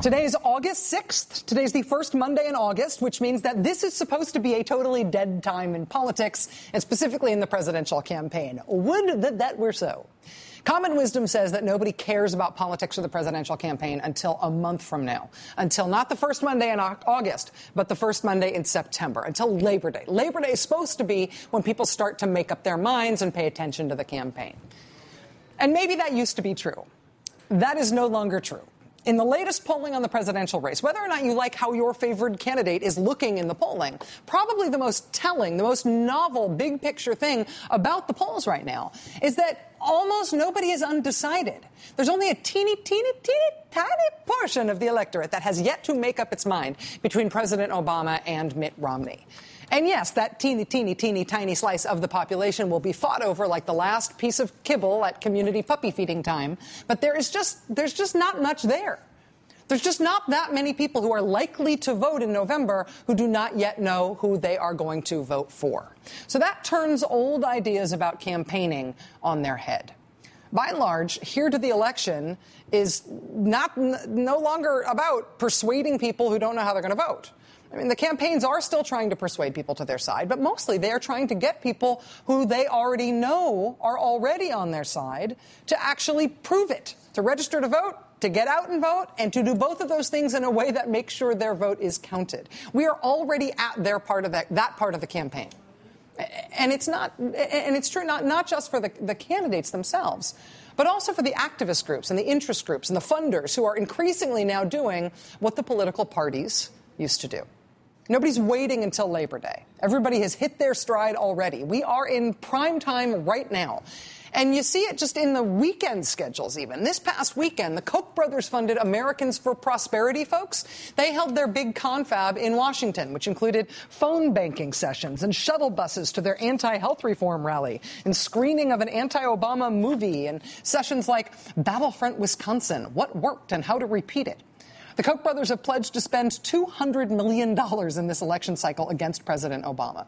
Today's August 6th. Today's the first Monday in August, which means that this is supposed to be a totally dead time in politics, and specifically in the presidential campaign. Would that were so. Common wisdom says that nobody cares about politics or the presidential campaign until a month from now. Until not the first Monday in August, but the first Monday in September. Until Labor Day. Labor Day is supposed to be when people start to make up their minds and pay attention to the campaign. And maybe that used to be true. That is no longer true. In the latest polling on the presidential race, whether or not you like how your favored candidate is looking in the polling, probably the most telling, the most novel, big picture thing about the polls right now is that almost nobody is undecided. There's only a teeny tiny portion of the electorate that has yet to make up its mind between President Obama and Mitt Romney. And yes, that teeny tiny slice of the population will be fought over like the last piece of kibble at community puppy feeding time. But there's just not much there. There's just not that many people who are likely to vote in November who do not yet know who they are going to vote for. So that turns old ideas about campaigning on their head. By and large, here to the election is no longer about persuading people who don't know how they're going to vote. I mean, the campaigns are still trying to persuade people to their side, but mostly they are trying to get people who they already know are already on their side to actually prove it, to register to vote, to get out and vote, and to do both of those things in a way that makes sure their vote is counted. We are already at their part of that part of the campaign. And it's true not just for the candidates themselves, but also for the activist groups and the interest groups and the funders who are increasingly now doing what the political parties used to do. Nobody's waiting until Labor Day. Everybody has hit their stride already. We are in prime time right now. And you see it just in the weekend schedules even. This past weekend, the Koch brothers-funded Americans for Prosperity folks, they held their big confab in Washington, which included phone banking sessions and shuttle buses to their anti-health reform rally, and screening of an anti-Obama movie, and sessions like Battlefront Wisconsin, what worked and how to repeat it. The Koch brothers have pledged to spend $200 million in this election cycle against President Obama.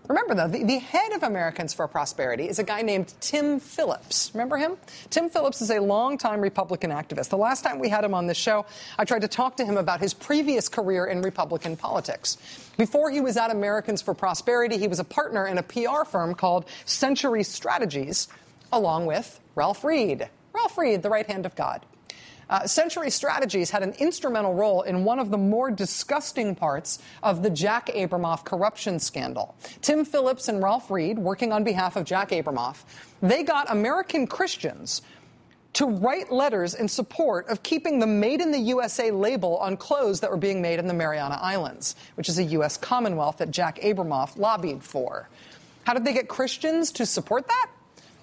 Remember, though, the head of Americans for Prosperity is a guy named Tim Phillips. Remember him? Tim Phillips is a longtime Republican activist. The last time we had him on this show, I tried to talk to him about his previous career in Republican politics. Before he was at Americans for Prosperity, he was a partner in a PR firm called Century Strategies, along with Ralph Reed. Ralph Reed, the right hand of God. Century Strategies had an instrumental role in one of the more disgusting parts of the Jack Abramoff corruption scandal. Tim Phillips and Ralph Reed, working on behalf of Jack Abramoff, they got American Christians to write letters in support of keeping the Made in the USA label on clothes that were being made in the Mariana Islands, which is a U.S. Commonwealth that Jack Abramoff lobbied for. How did they get Christians to support that?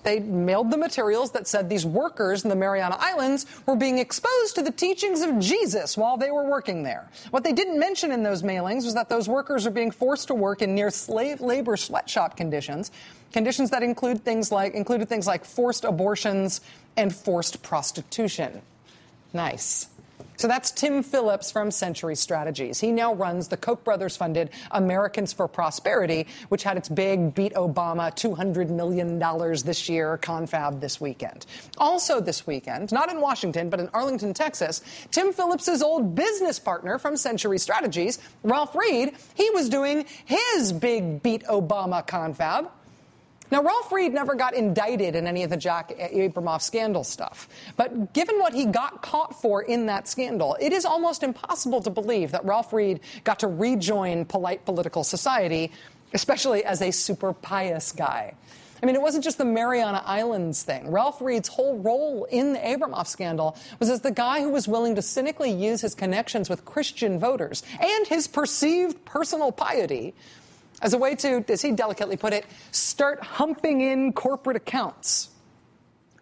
They mailed the materials that said these workers in the Mariana Islands were being exposed to the teachings of Jesus while they were working there. What they didn't mention in those mailings was that those workers are being forced to work in near slave labor sweatshop conditions that included things like forced abortions and forced prostitution. Nice. So that's Tim Phillips from Century Strategies. He now runs the Koch brothers-funded Americans for Prosperity, which had its big Beat Obama $200 million this year confab this weekend. Also this weekend, not in Washington, but in Arlington, Texas, Tim Phillips' old business partner from Century Strategies, Ralph Reed, he was doing his big Beat Obama confab. Now, Ralph Reed never got indicted in any of the Jack Abramoff scandal stuff. But given what he got caught for in that scandal, it is almost impossible to believe that Ralph Reed got to rejoin polite political society, especially as a super pious guy. I mean, it wasn't just the Mariana Islands thing. Ralph Reed's whole role in the Abramoff scandal was as the guy who was willing to cynically use his connections with Christian voters and his perceived personal piety as a way to, as he delicately put it, start humping in corporate accounts.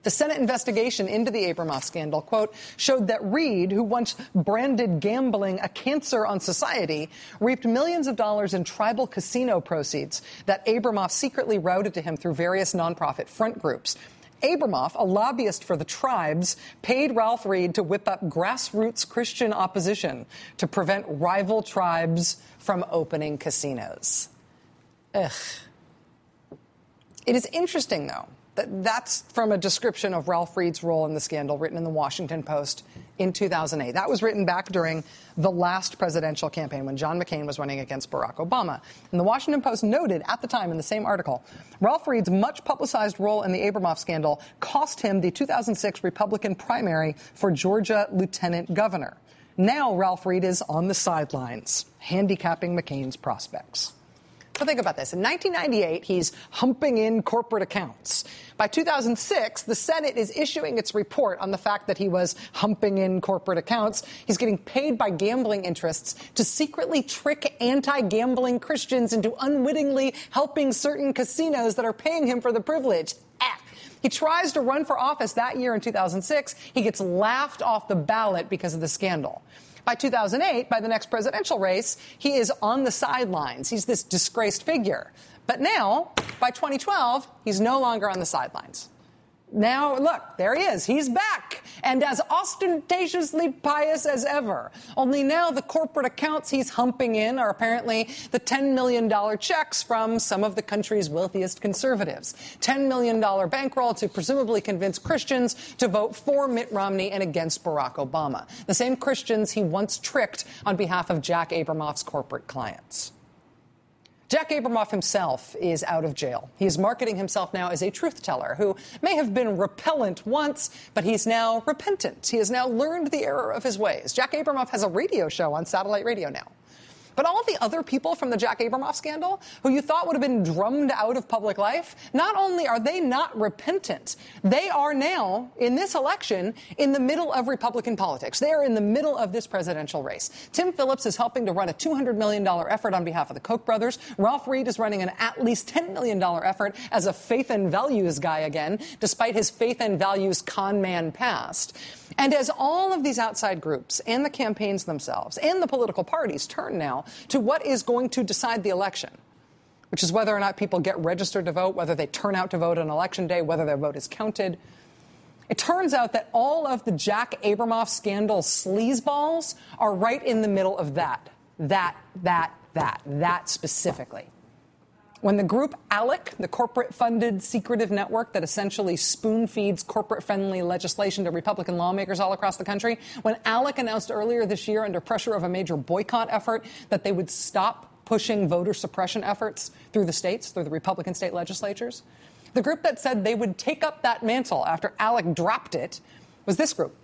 The Senate investigation into the Abramoff scandal, quote, showed that Reed, who once branded gambling a cancer on society, reaped millions of dollars in tribal casino proceeds that Abramoff secretly routed to him through various nonprofit front groups. Abramoff, a lobbyist for the tribes, paid Ralph Reed to whip up grassroots Christian opposition to prevent rival tribes from opening casinos. Ugh. It is interesting, though, that's from a description of Ralph Reed's role in the scandal written in the Washington Post in 2008. That was written back during the last presidential campaign when John McCain was running against Barack Obama. And the Washington Post noted at the time in the same article, Ralph Reed's much publicized role in the Abramoff scandal cost him the 2006 Republican primary for Georgia lieutenant governor. Now Ralph Reed is on the sidelines, handicapping McCain's prospects. So think about this. In 1998, he's humping in corporate accounts. By 2006, the Senate is issuing its report on the fact that he was humping in corporate accounts. He's getting paid by gambling interests to secretly trick anti-gambling Christians into unwittingly helping certain casinos that are paying him for the privilege. He tries to run for office that year in 2006. He gets laughed off the ballot because of the scandal. By 2008, by the next presidential race, he is on the sidelines. He's this disgraced figure. But now, by 2012, he's no longer on the sidelines. Now, look, there he is. He's back, and as ostentatiously pious as ever. Only now the corporate accounts he's humping in are apparently the $10 million checks from some of the country's wealthiest conservatives. $10 million bankroll to presumably convince Christians to vote for Mitt Romney and against Barack Obama. The same Christians he once tricked on behalf of Jack Abramoff's corporate clients. Jack Abramoff himself is out of jail. He is marketing himself now as a truth teller who may have been repellent once, but he's now repentant. He has now learned the error of his ways. Jack Abramoff has a radio show on satellite radio now. But all of the other people from the Jack Abramoff scandal who you thought would have been drummed out of public life, not only are they not repentant, they are now, in this election, in the middle of Republican politics. They are in the middle of this presidential race. Tim Phillips is helping to run a $200 million effort on behalf of the Koch brothers. Ralph Reed is running an at least $10 million effort as a faith and values guy again, despite his faith and values con man past. And as all of these outside groups and the campaigns themselves and the political parties turn now to what is going to decide the election, which is whether or not people get registered to vote, whether they turn out to vote on Election Day, whether their vote is counted, it turns out that all of the Jack Abramoff scandal sleazeballs are right in the middle of that specifically. When the group ALEC, the corporate-funded secretive network that essentially spoon-feeds corporate-friendly legislation to Republican lawmakers all across the country, when ALEC announced earlier this year under pressure of a major boycott effort that they would stop pushing voter suppression efforts through the states, through the Republican state legislatures, the group that said they would take up that mantle after ALEC dropped it was this group,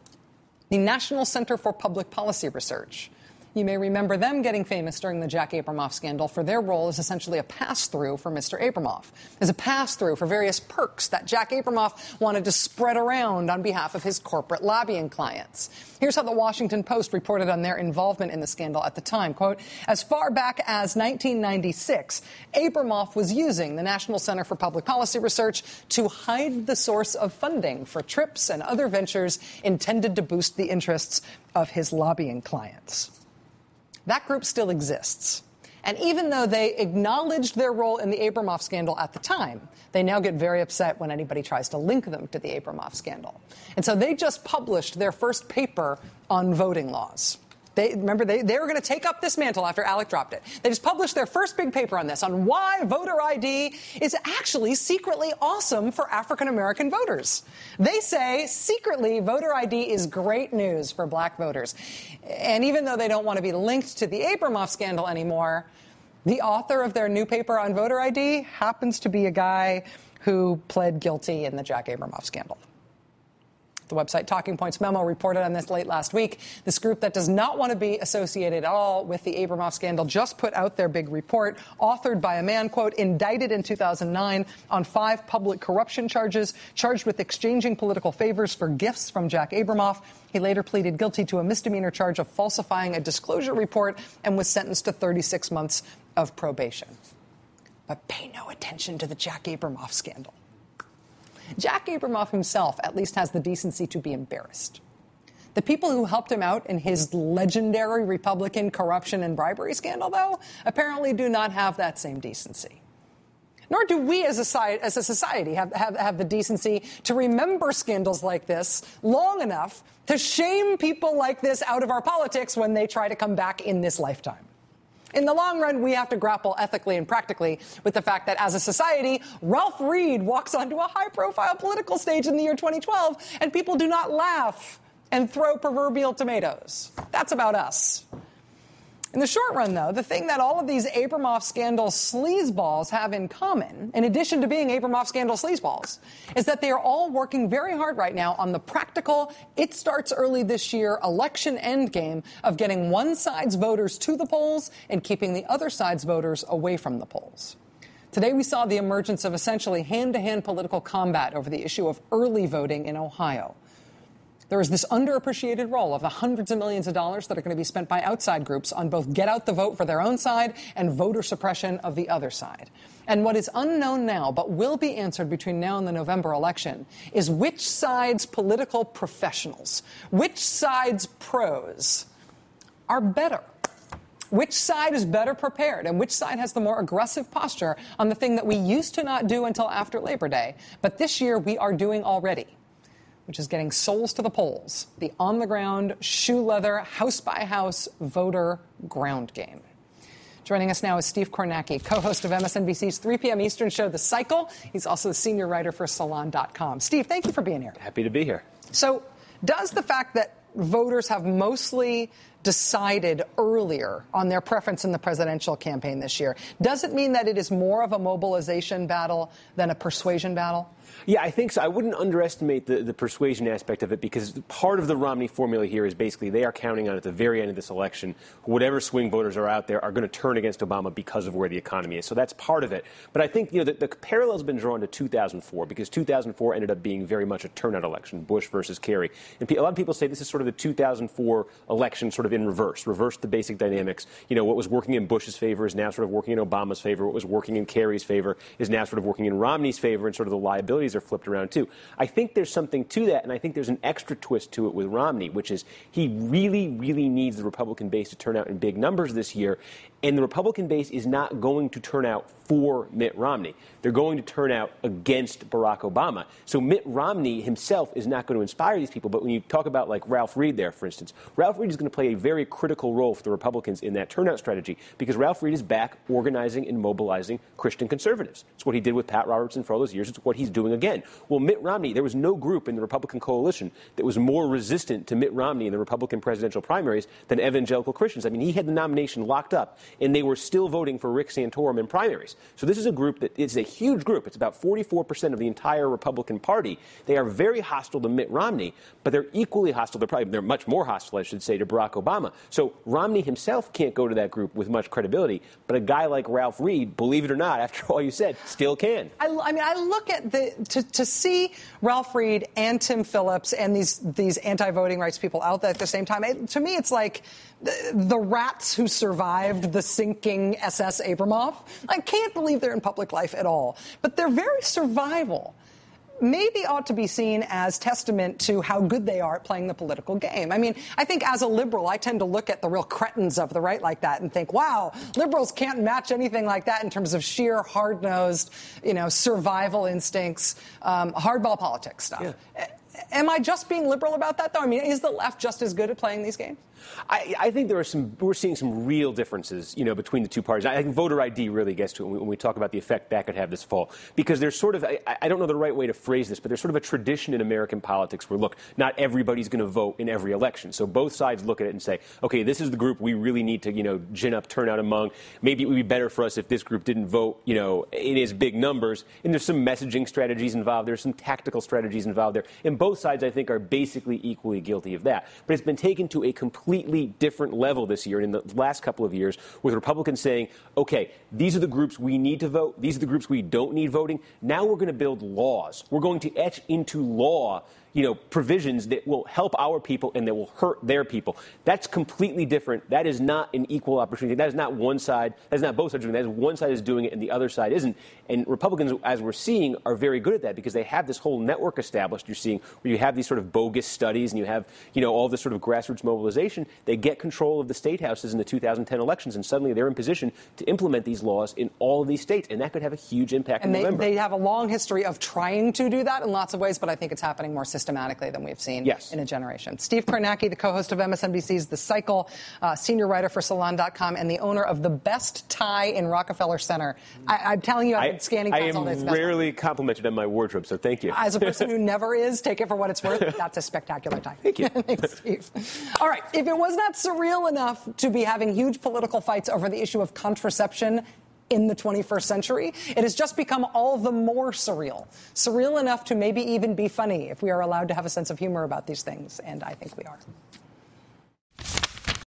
the National Center for Public Policy Research. You may remember them getting famous during the Jack Abramoff scandal for their role as essentially a pass-through for Mr. Abramoff, as a pass-through for various perks that Jack Abramoff wanted to spread around on behalf of his corporate lobbying clients. Here's how the Washington Post reported on their involvement in the scandal at the time. Quote, as far back as 1996, Abramoff was using the National Center for Public Policy Research to hide the source of funding for trips and other ventures intended to boost the interests of his lobbying clients. That group still exists. And even though they acknowledged their role in the Abramoff scandal at the time, they now get very upset when anybody tries to link them to the Abramoff scandal. And so they just published their first paper on voting laws. They were going to take up this mantle after ALEC dropped it. They just published their first big paper on this, on why voter ID is actually secretly awesome for African-American voters. They say secretly voter ID is great news for black voters. And even though they don't want to be linked to the Abramoff scandal anymore, the author of their new paper on voter ID happens to be a guy who pled guilty in the Jack Abramoff scandal. The website Talking Points Memo reported on this late last week. This group that does not want to be associated at all with the Abramoff scandal just put out their big report, authored by a man, quote, indicted in 2009 on 5 public corruption charges, charged with exchanging political favors for gifts from Jack Abramoff. He later pleaded guilty to a misdemeanor charge of falsifying a disclosure report and was sentenced to 36 months of probation. But pay no attention to the Jack Abramoff scandal. Jack Abramoff himself at least has the decency to be embarrassed. The people who helped him out in his legendary Republican corruption and bribery scandal, though, apparently do not have that same decency. Nor do we as a society have the decency to remember scandals like this long enough to shame people like this out of our politics when they try to come back in this lifetime. In the long run, we have to grapple ethically and practically with the fact that as a society, Ralph Reed walks onto a high-profile political stage in the year 2012, and people do not laugh and throw proverbial tomatoes. That's about us. In the short run, though, the thing that all of these Abramoff scandal sleazeballs have in common, in addition to being Abramoff scandal sleazeballs, is that they are all working very hard right now on the practical, it starts early this year, election endgame of getting one side's voters to the polls and keeping the other side's voters away from the polls. Today, we saw the emergence of essentially hand-to-hand political combat over the issue of early voting in Ohio. There is this underappreciated role of the hundreds of millions of dollars that are going to be spent by outside groups on both get out the vote for their own side and voter suppression of the other side. And what is unknown now, but will be answered between now and the November election, is which side's political professionals, which side's pros are better. Which side is better prepared and which side has the more aggressive posture on the thing that we used to not do until after Labor Day, but this year we are doing already, which is getting souls to the polls, the on-the-ground, shoe-leather, house-by-house voter ground game. Joining us now is Steve Kornacki, co-host of MSNBC's 3 p.m. Eastern show, The Cycle. He's also the senior writer for Salon.com. Steve, thank you for being here. Happy to be here. So does the fact that voters have mostly decided earlier on their preference in the presidential campaign this year, does it mean that it is more of a mobilization battle than a persuasion battle? Yeah, I think so. I wouldn't underestimate the persuasion aspect of it, because part of the Romney formula here is basically they are counting on at the very end of this election, whatever swing voters are out there are going to turn against Obama because of where the economy is. So that's part of it. But I think, the parallel has been drawn to 2004, because 2004 ended up being very much a turnout election, Bush versus Kerry. And a lot of people say this is sort of the 2004 election sort of in reverse the basic dynamics. What was working in Bush's favor is now sort of working in Obama's favor. What was working in Kerry's favor is now sort of working in Romney's favor, and sort of the liabilities are flipped around too. I think there's something to that, and I think there's an extra twist to it with Romney, which is he really, really needs the Republican base to turn out in big numbers this year, and the Republican base is not going to turn out for Mitt Romney. They're going to turn out against Barack Obama. So Mitt Romney himself is not going to inspire these people, but when you talk about like Ralph Reed there, for instance, Ralph Reed is going to play a very critical role for the Republicans in that turnout strategy, because Ralph Reed is back organizing and mobilizing Christian conservatives. It's what he did with Pat Robertson for all those years. It's what he's doing again. Well, Mitt Romney, there was no group in the Republican coalition that was more resistant to Mitt Romney in the Republican presidential primaries than evangelical Christians. I mean, he had the nomination locked up, and they were still voting for Rick Santorum in primaries. So this is a group that is a huge group. It's about 44% of the entire Republican Party. They are very hostile to Mitt Romney, but they're equally hostile. They're much more hostile, I should say, to Barack Obama. So Romney himself can't go to that group with much credibility, but a guy like Ralph Reed, believe it or not, after all you said, still can. I mean, I look at to see Ralph Reed and Tim Phillips and these anti-voting rights people out there at the same time. To me, it's like the rats who survived the sinking SS Abramoff. I can't believe they're in public life at all. But their very survival maybe ought to be seen as testament to how good they are at playing the political game. I mean, I think as a liberal, I tend to look at the real cretins of the right like that and think, wow, liberals can't match anything like that in terms of sheer hard-nosed, survival instincts, hardball politics stuff. Yeah. Am I just being liberal about that, though? I mean, is the left just as good at playing these games? I think we're seeing some real differences, between the two parties. I think voter ID really gets to it when we talk about the effect that could have this fall. Because there's sort of, I don't know the right way to phrase this, but there's sort of a tradition in American politics where, look, not everybody's going to vote in every election. So both sides look at it and say, okay, this is the group we really need to, gin up turnout among. Maybe it would be better for us if this group didn't vote, in as big numbers. And there's some messaging strategies involved. There's some tactical strategies involved there. And both sides, I think, are basically equally guilty of that. But it's been taken to a completely different level this year and in the last couple of years, with Republicans saying, okay, these are the groups we need to vote. These are the groups we don't need voting. Now we're going to build laws. We're going to etch into law provisions that will help our people and that will hurt their people. That's completely different. That is not an equal opportunity. That is not one side. That is not both sides doing that. That is one side is doing it and the other side isn't. And Republicans, as we're seeing, are very good at that because they have this whole network established. You're seeing where you have these sort of bogus studies and you have, all this sort of grassroots mobilization. They get control of the state houses in the 2010 elections, and suddenly they're in position to implement these laws in all of these states. And that could have a huge impact in November. They have a long history of trying to do that in lots of ways, but I think it's happening more systematically systematically than we've seen Yes. in a generation. Steve Kornacki, the co-host of MSNBC's The Cycle, senior writer for Salon.com, and the owner of the best tie in Rockefeller Center. I'm telling you, I've been scanning ties all day. I am rarely complimented on my wardrobe, so thank you. As a person who never is, take it for what it's worth. That's a spectacular tie. Thank you. Thanks, Steve. All right. If it was not surreal enough to be having huge political fights over the issue of contraception in the 21st century, it has just become all the more surreal. Surreal enough to maybe even be funny if we are allowed to have a sense of humor about these things, and I think we are.